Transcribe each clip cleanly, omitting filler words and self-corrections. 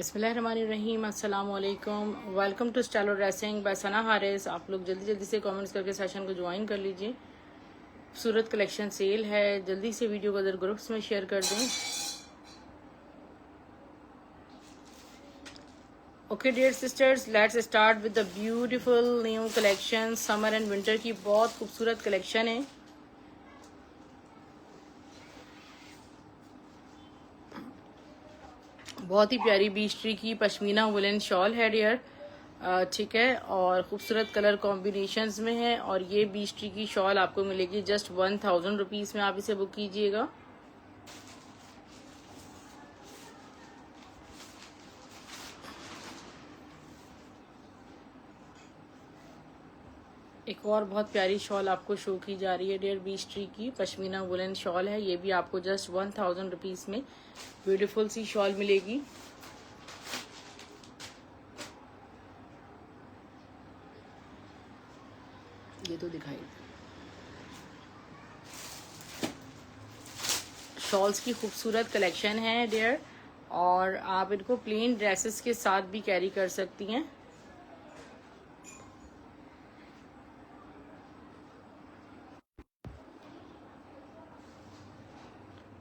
बिस्मिल्लाहिर्रहमानिर्रहीम, अस्सलाम वालेकुम। Welcome to Stylo dressing by Sana Haris. आप लोग जल्दी जल्दी से कमेंट्स करके सेशन को ज्वाइन कर लीजिए। खूबसूरत कलेक्शन सेल है, जल्दी से वीडियो को अदर ग्रुप्स में शेयर कर दें। Okay dear sisters, let's start with the beautiful new collection. Summer and winter की बहुत खूबसूरत कलेक्शन है। बहुत ही प्यारी बीच ट्री की पश्मीना वुलन शॉल है डियर, ठीक है, और खूबसूरत कलर कॉम्बिनेशंस में है। और ये बीच ट्री की शॉल आपको मिलेगी जस्ट 1000 रुपीज़ में। आप इसे बुक कीजिएगा। एक और बहुत प्यारी शॉल आपको शो की जा रही है डियर, बीच ट्री की पश्मीना वुलन शॉल है। ये भी आपको जस्ट 1000 रुपीज़ में ब्यूटीफुल सी शॉल मिलेगी। ये तो दिखाई, शॉल्स की खूबसूरत कलेक्शन है डियर, और आप इनको प्लेन ड्रेसेस के साथ भी कैरी कर सकती हैं।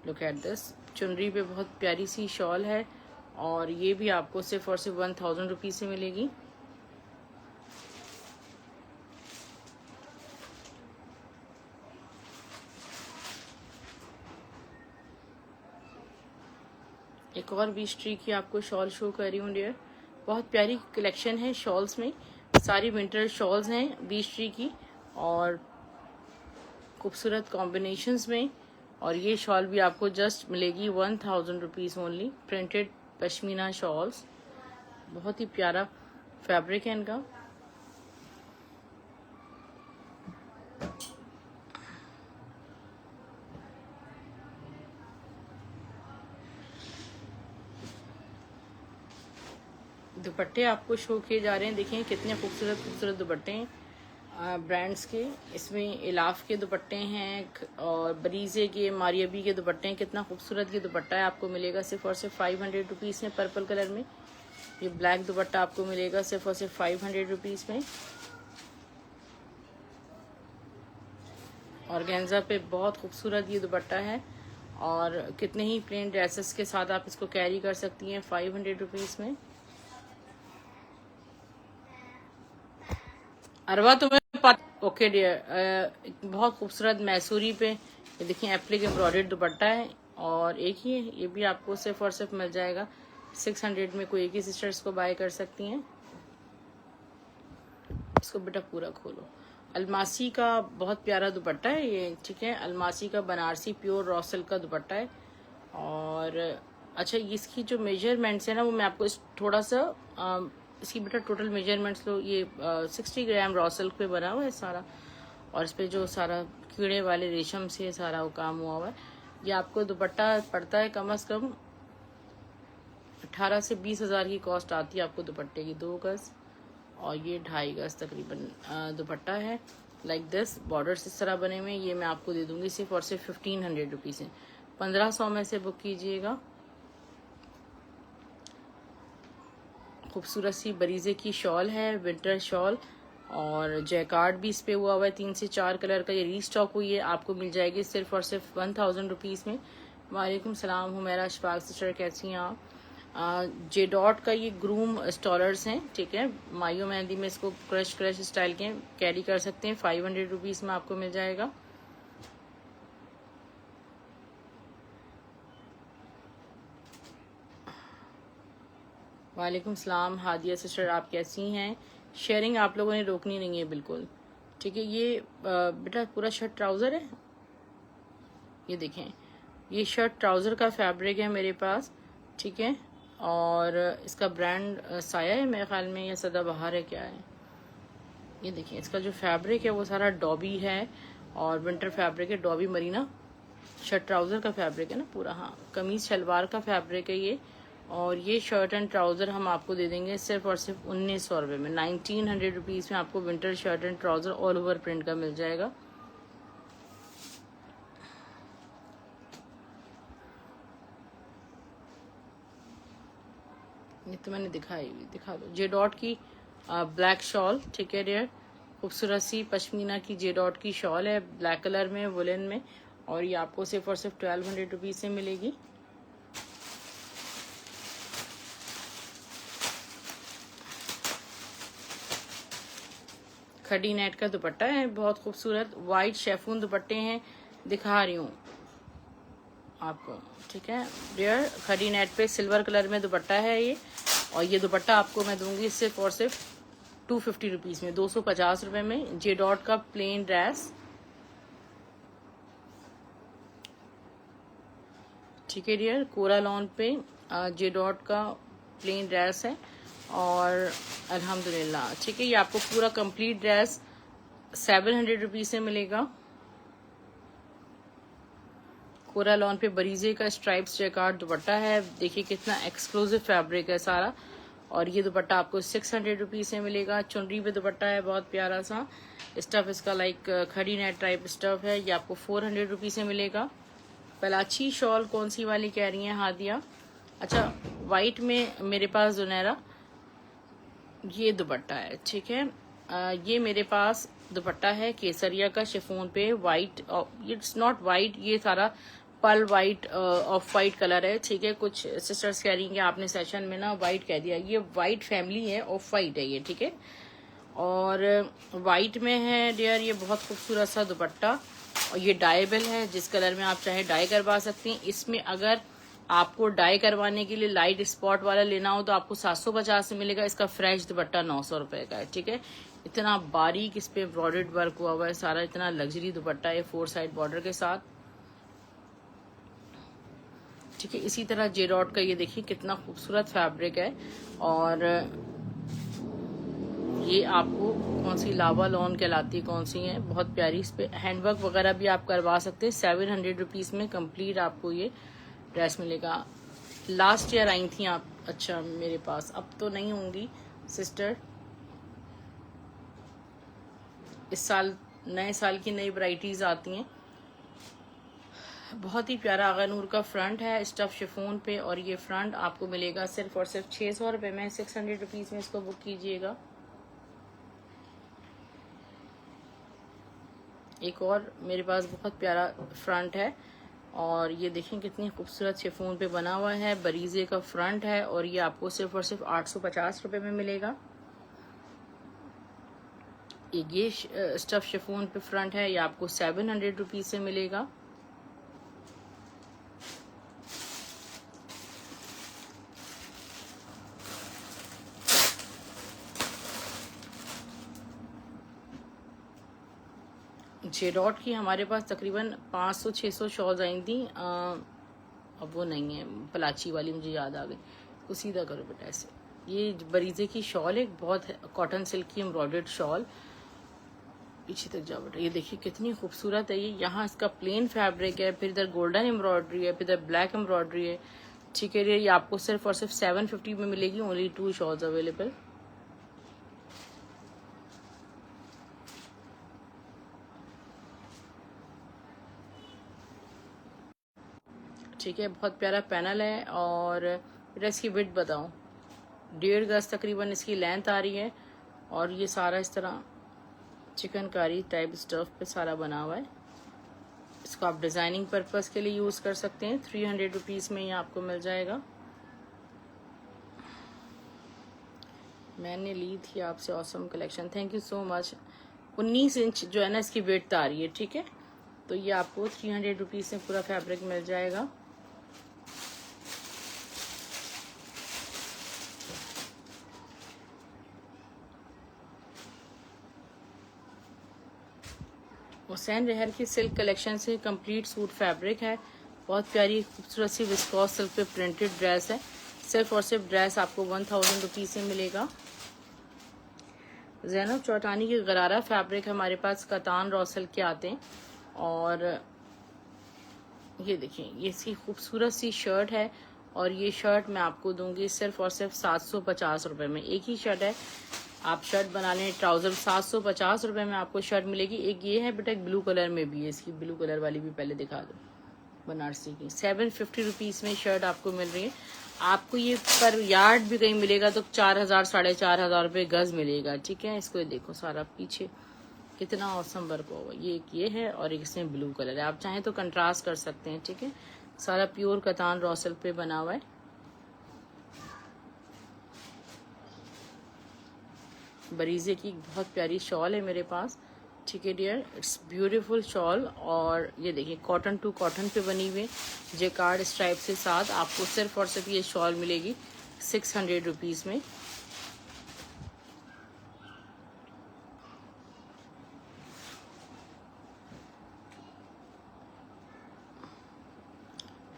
लुक एट दिस, चुनरी पे बहुत प्यारी सी शॉल है, और ये भी आपको सिर्फ और सिर्फ 1000 रुपीज़ से मिलेगी। एक और बीच ट्री की आपको शॉल शो कर रही हूँ डियर। बहुत प्यारी कलेक्शन है शॉल्स में, सारी विंटर शॉल्स हैं बीच ट्री की, और खूबसूरत कॉम्बिनेशंस में। और ये शॉल भी आपको जस्ट मिलेगी 1000 rupees only. Printed pashmina shawls, बहुत ही प्यारा फैब्रिक है इनका। दुपट्टे आपको शो किए जा रहे हैं, देखिए कितने खूबसूरत खूबसूरत दुपट्टे हैं ब्रांड्स के। इसमें इलाफ के दुपट्टे हैं और बरीजे के, मारियबी के दुपट्टे हैं। कितना खूबसूरत ये दुपट्टा है, आपको मिलेगा सिर्फ और सिर्फ 500 रुपीज़ में पर्पल कलर में। ये ब्लैक दुपट्टा आपको मिलेगा सिर्फ और सिर्फ 500 रुपीज़ में। ऑर्गेन्जा पे बहुत खूबसूरत ये दुपट्टा है, और कितने ही प्लेन ड्रेसेस के साथ आप इसको कैरी कर सकती हैं 500 रुपीज़ में। अरवा तुम्हें ओके डियर, बहुत खूबसूरत मैसूरी पे ये देखिए एप्लिक एम्ब्रॉयडर्ड दुपट्टा है, और एक ही है, ये भी आपको सिर्फ और सिर्फ मिल जाएगा 600 में। कोई एक ही सिस्टर्स को बाय कर सकती हैं। इसको बेटा पूरा खोलो। अलमासी का बहुत प्यारा दुपट्टा है ये, ठीक है, अलमासी का बनारसी प्योर रॉ सिल्क का दुपट्टा है। और अच्छा, इसकी जो मेजरमेंट्स है ना, वो मैं आपको थोड़ा सा इसकी बेटा टोटल मेजरमेंट्स लो। ये 60 ग्राम रॉ सिल्क पे बना हुआ है सारा, और इस पे जो सारा कीड़े वाले रेशम से सारा वो काम हुआ हुआ है। ये आपको दुपट्टा पड़ता है कम से कम 18 से 20 हज़ार की कॉस्ट आती है आपको दुपट्टे की। 2 गज और ये 2.5 गज तकरीबन दुपट्टा है। लाइक दिस बॉर्डर्स इस तरह बने हुए। ये मैं आपको दे दूंगी सिर्फ और सिर्फ 1500 रुपीज़ है। 1500 में से बुक कीजिएगा। खूबसूरत सी बरीजे की शॉल है, विंटर शॉल, और जैकार्ड भी इस पे हुआ हुआ है 3 से 4 कलर का। ये रीस्टॉक हुई है, आपको मिल जाएगी सिर्फ और सिर्फ 1000 रुपीज़ में। वालेकुम सलाम, हुमैरा अशफाक सिस्टर, कैसी हैं आप? जे डॉट का ये ग्रूम स्टॉलर्स हैं, ठीक है, मायो मेहंदी में इसको क्रश क्रश स्टाइल के कैरी कर सकते हैं। 500 रुपीज़ में आपको मिल जाएगा। वालेकुम सलाम हादिया सिस्टर, आप कैसी हैं? शेयरिंग आप लोगों ने रोकनी नहीं है बिल्कुल, ठीक है। ये बेटा पूरा शर्ट ट्राउज़र है, ये देखें, ये शर्ट ट्राउज़र का फैब्रिक है मेरे पास, ठीक है। और इसका ब्रांड साया है मेरे ख्याल में, या सदाबहार है, क्या है। ये देखिए इसका जो फैब्रिक है वो सारा डॉबी है, और विंटर फैब्रिक है, डॉबी मरीना शर्ट ट्राउज़र का फैब्रिक है ना पूरा। हाँ, कमीज शलवार का फैब्रिक है ये। और ये शर्ट एंड ट्राउज़र हम आपको दे देंगे सिर्फ और सिर्फ 1900 रुपये में। 1900 रुपीज़ में आपको winter shirt and trouser all over print का मिल जाएगा। ये तो मैंने दिखाई, दिखा दो। जे डॉट की ब्लैक शॉल, ठीक है डियर, खूबसूरत सी पश्मीना की जे डॉट की शॉल है, ब्लैक कलर में, वुलन में, और ये आपको सिर्फ और सिर्फ 1200 रुपीज से मिलेगी। खड़ी नेट का दुपट्टा है, बहुत खूबसूरत वाइट शेफून दुपट्टे हैं, दिखा रही हूँ आपको, ठीक है डियर। खड़ी नेट पे सिल्वर कलर में दुपट्टा है ये, और ये दुपट्टा आपको मैं दूंगी सिर्फ और सिर्फ 250 रुपीज में, 250 रुपए में। जे डॉट का प्लेन ड्रेस, ठीक है डियर, कोरा लॉन पे जे डॉट का प्लेन ड्रेस है, और अल्हम्दुलिल्लाह, ठीक है। ये आपको पूरा कंप्लीट ड्रेस 700 रुपीज से मिलेगा। कोरा लॉन पे बरीजे का स्ट्राइप्स जैकार्ड दुपट्टा है, देखिए कितना एक्सक्लूसिव फैब्रिक है सारा, और ये दुपट्टा आपको 600 रुपीज से मिलेगा। चुनरी पे दुपट्टा है, बहुत प्यारा सा स्टफ इसका, लाइक खड़ी नेट टाइप स्टफ है, ये आपको 400 रुपीज से मिलेगा। पलाची शॉल कौन सी वाली कह रही हैं हादिया? अच्छा, वाइट में मेरे पास जुनैरा ये दुपट्टा है, ठीक है। ये मेरे पास दुपट्टा है केसरिया का शिफॉन पे, वाइट, इट्स नॉट वाइट, ये सारा पल वाइट ऑफ वाइट कलर है, ठीक है। कुछ सिस्टर्स कह रही हैं कि आपने सेशन में ना वाइट कह दिया, ये वाइट फैमिली है, ऑफ वाइट है ये, ठीक है। और वाइट में है डियर ये बहुत खूबसूरत सा दुपट्टा, और ये डाइबल है, जिस कलर में आप चाहे डाई करवा सकती हैं। इसमें अगर आपको डाई करवाने के लिए लाइट स्पॉट वाला लेना हो तो आपको 750 से मिलेगा। इसका फ्रेश दुपट्टा 900 रुपए का है, ठीक है। इतना बारीक इस पे एम्ब्रॉयडर्ड वर्क हुआ हुआ है सारा, इतना लग्जरी दुपट्टा है 4 साइड बॉर्डर के साथ, ठीक है। इसी तरह जे डॉट का ये देखिए कितना खूबसूरत फैब्रिक है, और ये आपको कौन सी लावा लॉन कहलाती है, कौन सी है, बहुत प्यारी। इस पे हैंडवर्क वगैरह भी आप करवा सकते हैं। 700 रुपीज में कंप्लीट आपको ये ड्रेस मिलेगा। लास्ट ईयर आई थी आप, अच्छा मेरे पास, अब तो नहीं होंगी सिस्टर। इस साल नए साल की नई वैरायटीज आती हैं। बहुत ही प्यारा आगा नूर का फ्रंट है स्टफ शिफॉन पे, और ये फ्रंट आपको मिलेगा सिर्फ और सिर्फ 600 रुपए में। 600 रुपीज में इसको बुक कीजिएगा। एक और मेरे पास बहुत प्यारा फ्रंट है, और ये देखें कितनी खूबसूरत शिफॉन पे बना हुआ है, बरीजे का फ्रंट है, और ये आपको सिर्फ और सिर्फ 850 रुपए में मिलेगा। ये स्टफ शिफॉन पे फ्रंट है, ये आपको 700 रुपीज से मिलेगा। जे डॉट की हमारे पास तकरीबन 500-600 शॉल्स आई थी, अब वो नहीं है, पलाची वाली मुझे याद आ गई। तो सीधा करो बेटा ऐसे। ये बरीजे की शॉल है, बहुत कॉटन सिल्क की एम्ब्रॉयडर्ड शॉल, पीछे तक जाओ बेटा। ये देखिए कितनी खूबसूरत है ये, यहाँ इसका प्लेन फैब्रिक है, फिर इधर गोल्डन एम्ब्रॉयडरी है, फिर इधर ब्लैक एम्ब्रॉयडरी है, ठीक है। ये आपको सिर्फ और सिर्फ 750 में मिलेगी। Only 2 shawls available. ठीक है, बहुत प्यारा पैनल है, और बेटा इसकी विड्थ बताओ। 1.5 गज तकरीबन इसकी लेंथ आ रही है, और ये सारा इस तरह चिकनकारी टाइप स्टफ पे सारा बना हुआ है। इसको आप डिजाइनिंग पर्पस के लिए यूज कर सकते हैं। 300 रुपीज में ये आपको मिल जाएगा। मैंने ली थी आपसे awesome collection, thank you so much. 19 inch जो है ना इसकी विड्थ आ रही है, ठीक है। तो ये आपको 300 रुपीज में पूरा फैब्रिक मिल जाएगा। हुसैन रेहर की सिल्क कलेक्शन से कंप्लीट सूट फैब्रिक है, बहुत प्यारी खूबसूरत सी विस्कॉस सिल्क पे प्रिंटेड ड्रेस है। सिर्फ और सिर्फ ड्रेस आपको 1000 रुपीज से मिलेगा। ज़ैनब चौटानी की गरारा फैब्रिक हमारे पास कतान रॉ सिल्क के आते हैं, और ये देखिए ये इसकी खूबसूरत सी शर्ट है, और ये शर्ट मैं आपको दूंगी सिर्फ और सिर्फ 750 रुपए में। एक ही शर्ट है, आप शर्ट बना लें, ट्राउजर 750 रुपए में आपको शर्ट मिलेगी। एक ये है बेटा, एक ब्लू कलर में भी है, इसकी ब्लू कलर वाली भी पहले दिखा दो। बनारसी की 750 रुपीज़ में शर्ट आपको मिल रही है। आपको ये पर यार्ड भी कहीं मिलेगा तो 4000 4,500 रुपये गज मिलेगा। ठीक है, इसको देखो सारा पीछे कितना औसम वर्क होगा। ये एक ये है और एक इसमें ब्लू कलर है, आप चाहें तो कंट्रास्ट कर सकते हैं। ठीक है, सारा प्योर कतान रॉ सिल्क पे बना हुआ है। बरीजे की बहुत प्यारी शॉल है मेरे पास। ठीक है डियर, इट्स ब्यूटीफुल शॉल। और ये देखिए कॉटन टू कॉटन पे बनी हुई जेकार्ड स्ट्राइप से साथ आपको सिर्फ और सिर्फ ये शॉल मिलेगी 600 रुपीज़ में।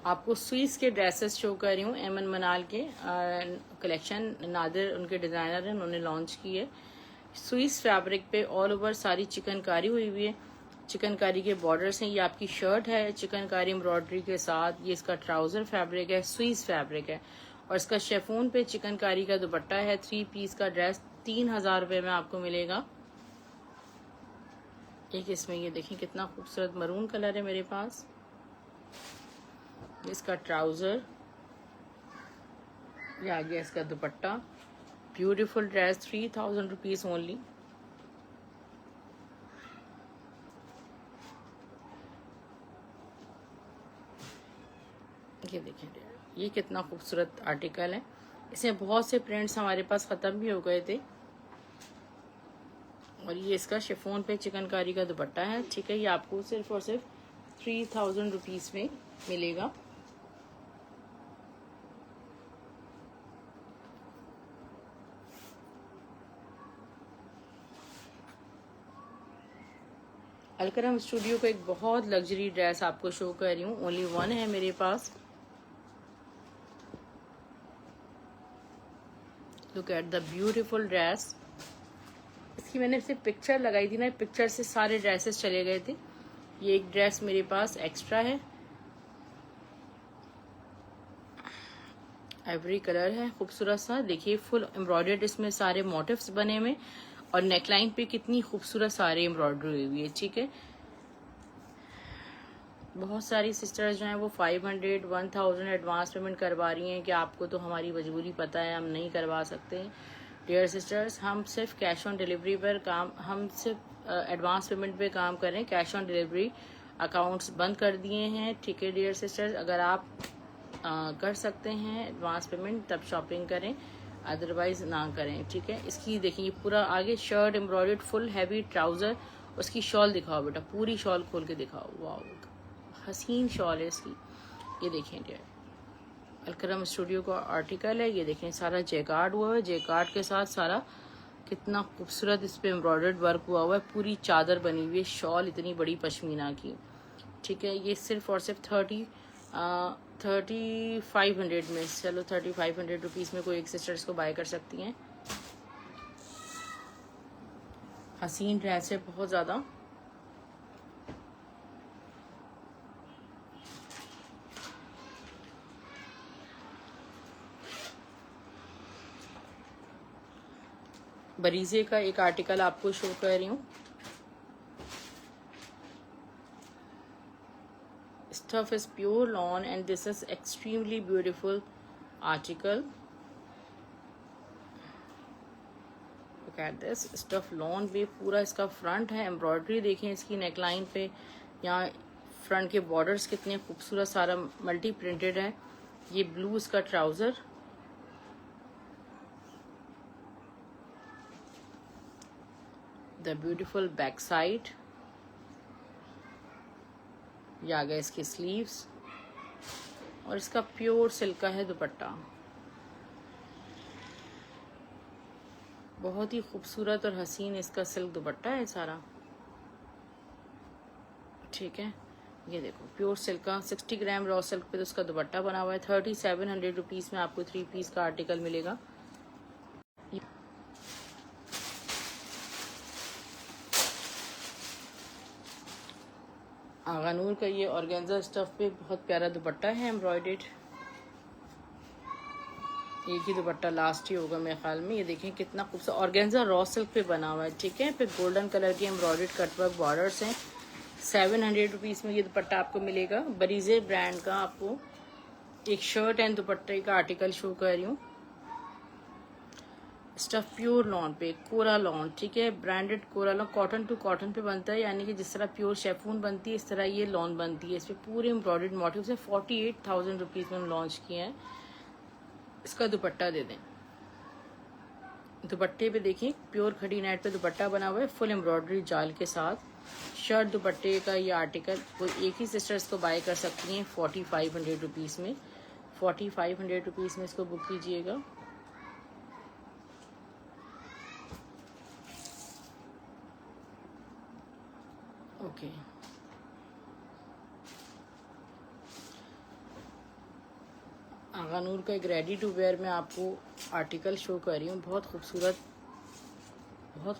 आपको स्विस के ड्रेसेस शो कर रही हूँ। एमन मनाल के कलेक्शन, नादिर उनके डिज़ाइनर हैं, उन्होंने लॉन्च की है। स्विस फैब्रिक पे ऑल ओवर सारी चिकनकारी हुई हुई है। चिकनकारी के बॉर्डर्स हैं। ये आपकी शर्ट है चिकनकारी एम्ब्रॉयडरी के साथ। ये इसका ट्राउजर फैब्रिक है, स्विस फैब्रिक है। और इसका शेफून पे चिकनकारी का दुपट्टा है। 3 पीस का ड्रेस 3000 रुपये में आपको मिलेगा। एक इसमें ये देखें कितना खूबसूरत मरून कलर है मेरे पास। इसका ट्राउजर, ये आ गया इसका दुपट्टा। Beautiful dress 3000 rupees only. ये देखें ये कितना खूबसूरत आर्टिकल है। इसमें बहुत से प्रिंट्स हमारे पास ख़त्म भी हो गए थे। और ये इसका शिफॉन पे चिकनकारी का दुपट्टा है। ठीक है, ये आपको सिर्फ और सिर्फ 3000 रुपीज़ में मिलेगा। अलकरम स्टूडियो को एक बहुत लग्जरी ड्रेस आपको शो कर रही हूँ। ओनली वन है मेरे पास। Look at the beautiful dress. इसकी मैंने सिर्फ पिक्चर लगाई थी ना, पिक्चर से सारे ड्रेसेस चले गए थे। ये एक ड्रेस मेरे पास एक्स्ट्रा है, आइवरी कलर है खूबसूरत सा। देखिए फुल एम्ब्रॉयडर्ड इसमें सारे मोटिव्स बने हुए और नेकलाइन पे कितनी खूबसूरत सारी एम्ब्रॉयडरी हुई है। ठीक है, बहुत सारी सिस्टर्स जो हैं वो 500 1000 एडवांस पेमेंट करवा रही हैं कि आपको तो हमारी मजबूरी पता है, हम नहीं करवा सकते। डियर सिस्टर्स, हम सिर्फ कैश ऑन डिलीवरी पर काम, हम सिर्फ एडवांस पेमेंट पे काम कर रहे हैं। कैश ऑन डिलीवरी अकाउंट्स बंद कर दिए हैं। ठीक है डियर सिस्टर्स, अगर आप कर सकते हैं एडवांस पेमेंट तब शॉपिंग करें, अदरवाइज ना करें। ठीक है, इसकी देखिए पूरा आगे shirt embroidered full heavy trouser. उसकी शॉल दिखाओ बेटा, पूरी शॉल खोल के दिखाओ। वाह, हसीन शॉल है इसकी। ये देखें डियर, अलकरम स्टूडियो का आर्टिकल है। ये देखें सारा जेकार्ड हुआ है, जेकार्ड के साथ सारा कितना खूबसूरत इस पे एम्ब्रॉयडर्ड वर्क हुआ हुआ है। पूरी चादर बनी हुई है, शॉल इतनी बड़ी पश्मीना की। ठीक है, ये सिर्फ और सिर्फ 3500 में, चलो 3500 रुपीज़ में कोई एक सिस्टर्स को बाय कर सकती हैं। हसीन ड्रेस है बहुत ज़्यादा। बरीजे का एक आर्टिकल आपको शो कर रही हूँ। Stuff is pure lawn and this is extremely beautiful article. Look at this stuff lawn पे पूरा इसका फ्रंट है। एम्ब्रॉयडरी देखें इसकी नेकलाइन पे, यहाँ फ्रंट के बॉर्डर्स कितने खूबसूरत, सारा मल्टी प्रिंटेड है। ये ब्लू इसका trouser, the beautiful back side. ये आ गया इसके स्लीव्स और इसका प्योर सिल्क का है दुपट्टा। बहुत ही खूबसूरत और हसीन इसका सिल्क दुपट्टा है सारा। ठीक है, ये देखो प्योर सिल्क का 60 ग्राम रॉ सिल्क पे तो उसका दुपट्टा बना हुआ है। 3700 रुपीज़ में आपको 3 पीस का आर्टिकल मिलेगा। आगानूर का ये ऑर्गेन्जा स्टफ पे बहुत प्यारा दुपट्टा है एम्ब्रॉयडर्ड। एक ही दुपट्टा लास्ट ही होगा मेरे ख्याल में। ये देखें कितना खूबसूरत ऑर्गेन्जा रॉ सिल्क पे बना हुआ है। ठीक है, फिर गोल्डन कलर की एम्ब्रॉयडर्ड कटवर्क बॉर्डर्स हैं। 700 रुपीज़ में ये दुपट्टा आपको मिलेगा। बरीजे ब्रांड का आपको एक शर्ट एंड दुपट्टे का आर्टिकल शो कर रही हूँ। स्टफ प्योर लॉन पे, कोरा लॉन, ठीक है, ब्रांडेड कोरा लॉन, कॉटन टू कॉटन पे बनता है, यानी कि जिस तरह प्योर शेफून बनती है इस तरह ये लॉन बनती है। इस पर पूरे एम्ब्रॉयडर्ड मोटिव से 48,000 रुपीज़ में लॉन्च किए हैं। इसका दुपट्टा दे दें। दुपट्टे पे देखिए प्योर खड़ी नेट पे दुपट्टा बना हुआ है फुल एम्ब्रॉयडरी जाल के साथ। शर्ट दुपट्टे का ये आर्टिकल वो एक ही सिस्टर्स को बाय कर सकती हैं 4500 रुपीज़ में। 4500 रुपीज़ में इसको बुक कीजिएगा। ओके, आगानूर का एक रेडी टू वेयर में आपको आर्टिकल शो कर रही हूँ। बहुत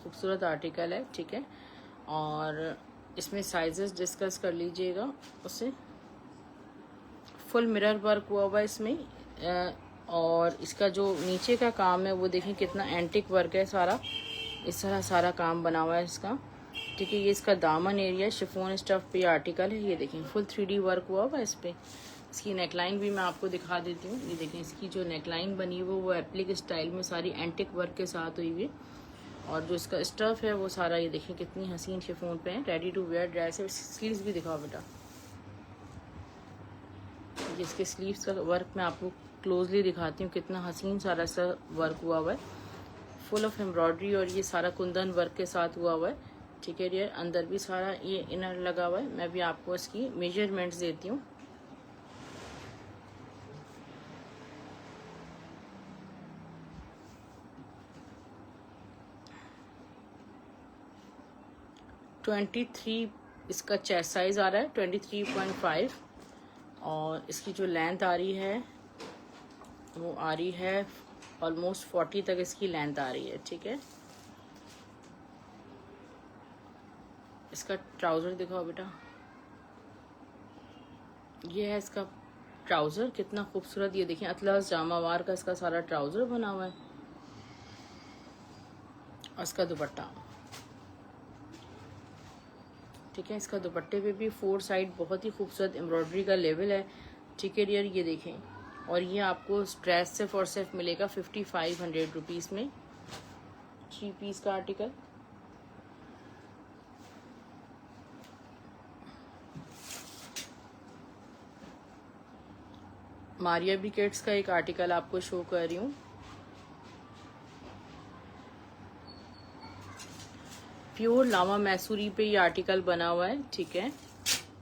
खूबसूरत आर्टिकल है, ठीक है। और इसमें साइजेस डिस्कस कर लीजिएगा उससे। फुल मिरर वर्क हुआ हुआ है इसमें, और इसका जो नीचे का काम है वो देखें कितना एंटिक वर्क है सारा। इस तरह सारा काम बना हुआ है इसका, ठीक है। ये इसका दामन एरिया शिफॉन स्टफ पे आर्टिकल है। ये देखें फुल 3D वर्क हुआ हुआ है इस पर। इसकी नेकलाइन भी मैं आपको दिखा देती हूँ। ये देखें इसकी जो नेकलाइन बनी हुई वो एप्लिक स्टाइल में सारी एंटिक वर्क के साथ हुई हुई। और जो इसका स्टफ है वो सारा ये देखें कितनी हसीन शिफॉन पे है। रेडी टू वेयर ड्रेस है। स्लीव्स भी दिखाओ बेटा। इसके स्लीव्स का वर्क मैं आपको क्लोजली दिखाती हूँ, कितना हसीन सारा सा वर्क हुआ हुआ है, फुल ऑफ एम्ब्रॉयडरी। और ये सारा कुंदन वर्क के साथ हुआ हुआ है, ठीक है। ये अंदर भी सारा ये इनर लगा हुआ है। मैं भी आपको इसकी मेजरमेंट्स देती हूँ। ट्वेंटी 23 इसका चेस्ट साइज आ रहा है, 23.5। और इसकी जो लेंथ आ रही है वो आ रही है ऑलमोस्ट 40 तक इसकी लेंथ आ रही है, ठीक है। इसका ट्राउज़र दिखाओ बेटा। ये है इसका ट्राउज़र, कितना खूबसूरत। ये देखिए अतलस जामावार का इसका सारा ट्राउज़र बना हुआ है। और इसका दुपट्टा, ठीक है। इसका दुपट्टे पे भी 4 साइड बहुत ही खूबसूरत एम्ब्रॉयडरी का लेवल है, ठीक है डियर। ये देखें, और ये आपको ड्रेस सिर्फ और सिर्फ मिलेगा 5500 रुपीज़ में। 3 पीस का आर्टिकल। मारिया ब्रिकेट्स का एक आर्टिकल आपको शो कर रही हूँ। प्योर लामा मैसूरी पे ये आर्टिकल बना हुआ है, ठीक है।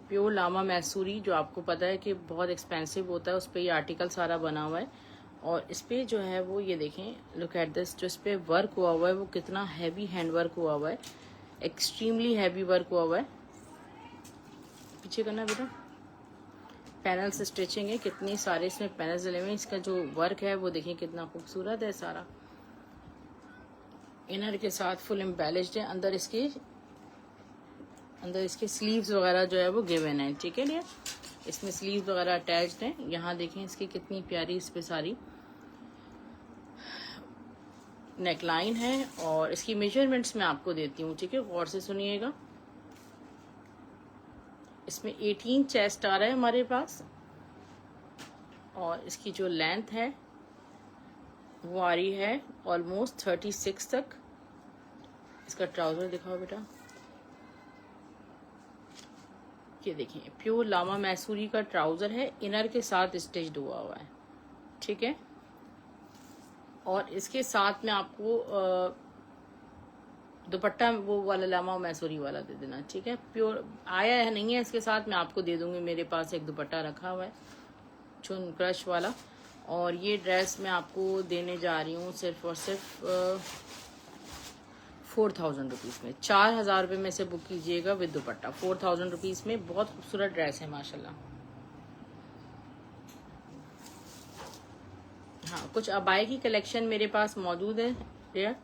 प्योर लामा मैसूरी जो आपको पता है कि बहुत एक्सपेंसिव होता है, उस पर ये आर्टिकल सारा बना हुआ है। और इस पर जो है वो ये देखें, लुक एट दिस, जो इस पर वर्क हुआ हुआ है वो कितना हैवी हैंड वर्क हुआ हुआ है, एक्सट्रीमली हैवी वर्क हुआ हुआ है। पीछे करना बेटा। पैनल्स स्टिचिंग है, कितनी सारे इसमें पैनल्स डले हुए हैं। इसका जो वर्क है वो देखें कितना खूबसूरत है सारा। इनर के साथ फुल एम्बेलिश्ड है। अंदर इसके स्लीव्स वगैरह जो है वो गिवन है, ठीक है डियर। इसमें स्लीव्स वगैरह अटैच्ड हैं। यहाँ देखें इसकी कितनी प्यारी इस पे सारी नेकलाइन है। और इसकी मेजरमेंट्स मैं आपको देती हूँ, ठीक है, गौर से सुनिएगा। इसमें 18 चेस्ट आ रहा है हमारे पास। और इसकी जो लेंथ है वो आ रही है ऑलमोस्ट 36 तक। इसका ट्राउज़र दिखाओ बेटा। ये देखिए प्योर लामा मैसूरी का ट्राउज़र है, इनर के साथ स्टिच्ड हुआ है, ठीक है। और इसके साथ में आपको दुपट्टा वो वाला लामा मैसूरी वाला दे देना, ठीक है। प्योर आया है नहीं है इसके साथ, मैं आपको दे दूंगी। मेरे पास एक दुपट्टा रखा हुआ है चुन क्रश वाला। और ये ड्रेस मैं आपको देने जा रही हूँ सिर्फ और सिर्फ 4000 रुपीज़ में। 4000 रुपये में से बुक कीजिएगा विद दुपट्टा। 4000 रुपीज़ में बहुत खूबसूरत ड्रेस है माशाल्लाह। हाँ, कुछ अबाई की कलेक्शन मेरे पास मौजूद है डियर।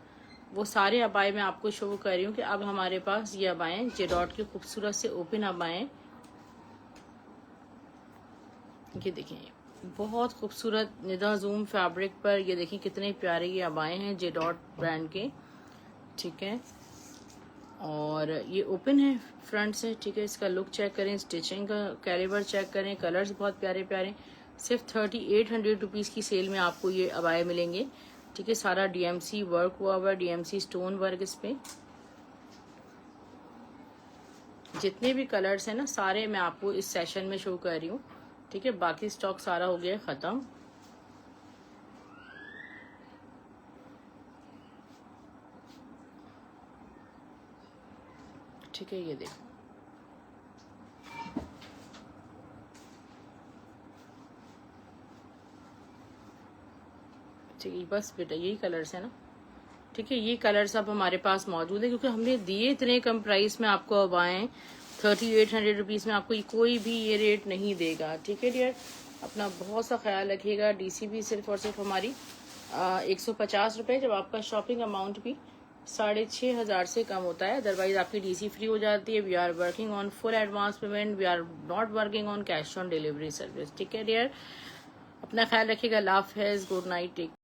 वो सारे अबाई मैं आपको शो कर रही हूँ कि अब हमारे पास ये अबाएँ जेडॉट की खूबसूरत से ओपन अबाएँ। ये देखें बहुत खूबसूरत निदा जूम फैब्रिक पर, ये देखें कितने प्यारे ये अबाएँ हैं जेडॉट ब्रांड के, ठीक है। और ये ओपन है फ्रंट से, ठीक है। इसका लुक चेक करें, स्टिचिंग का कैलिबर चेक करें, कलर्स बहुत प्यारे प्यारे। सिर्फ 3800 रुपीज़ की सेल में आपको ये अबाए मिलेंगे, ठीक है। सारा डीएमसी वर्क हुआ हुआ, डीएमसी स्टोन वर्क इस पे। जितने भी कलर्स हैं ना सारे मैं आपको इस सेशन में शो कर रही हूँ, ठीक है। बाकी स्टॉक सारा हो गया ख़त्म। ठीक है, ये देखो, ठीक है। बस बेटा यही कलर्स है ना, ठीक है। ये कलर्स अब हमारे पास मौजूद है क्योंकि हमने दिए इतने कम प्राइस में आपको अब आए। 3800 रुपीज़ में आपको कोई भी ये रेट नहीं देगा, ठीक है डियर। अपना बहुत सा ख्याल रखिएगा। डीसीबी सिर्फ और सिर्फ हमारी 150 रुपये, जब आपका शॉपिंग अमाउंट भी 6500 से कम होता है, अदरवाइज आपकी डीसी फ्री हो जाती है। We are working on full advance payment, we are not working on cash on delivery service, ठीक है डियर। अपना ख्याल रखिएगा। अल्लाह हाफिज़, गुड नाइट, टेक